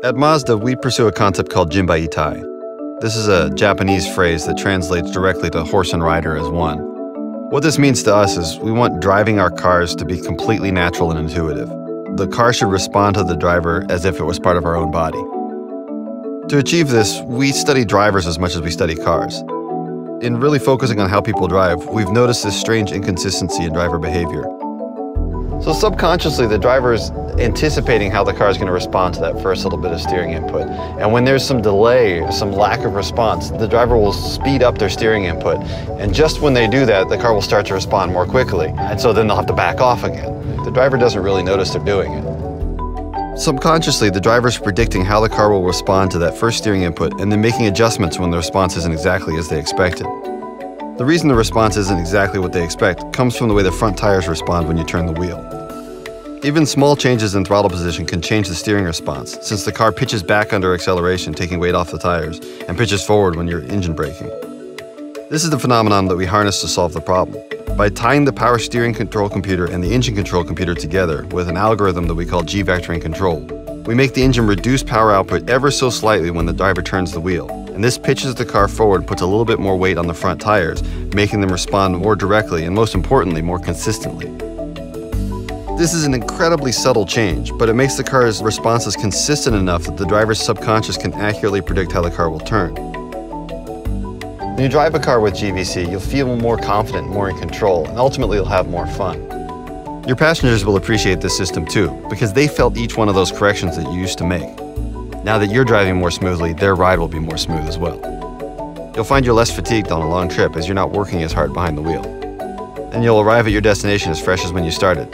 At Mazda, we pursue a concept called人馬一体. This is a Japanese phrase that translates directly to horse and rider as one. What this means to us is we want driving our cars to be completely natural and intuitive. The car should respond to the driver as if it was part of our own body. To achieve this, we study drivers as much as we study cars. In really focusing on how people drive, we've noticed this strange inconsistency in driver behavior. So subconsciously, the driver is anticipating how the car is going to respond to that first little bit of steering input. And when there's some delay, some lack of response, the driver will speed up their steering input. And just when they do that, the car will start to respond more quickly. And so then they'll have to back off again. The driver doesn't really notice they're doing it. Subconsciously, the driver is predicting how the car will respond to that first steering input and then making adjustments when the response isn't exactly as they expected. The reason the response isn't exactly what they expect comes from the way the front tires respond when you turn the wheel. Even small changes in throttle position can change the steering response, since the car pitches back under acceleration, taking weight off the tires, and pitches forward when you're engine braking. This is the phenomenon that we harness to solve the problem. By tying the power steering control computer and the engine control computer together with an algorithm that we call G vectoring control, we make the engine reduce power output ever so slightly when the driver turns the wheel. And this pitches the car forward and puts a little bit more weight on the front tires, making them respond more directly and, most importantly, more consistently. This is an incredibly subtle change, but it makes the car's responses consistent enough that the driver's subconscious can accurately predict how the car will turn. When you drive a car with GVC, you'll feel more confident, more in control, and ultimately you'll have more fun. Your passengers will appreciate this system too, because they felt each one of those corrections that you used to make. Now that you're driving more smoothly, their ride will be more smooth as well. You'll find you're less fatigued on a long trip as you're not working as hard behind the wheel. And you'll arrive at your destination as fresh as when you started.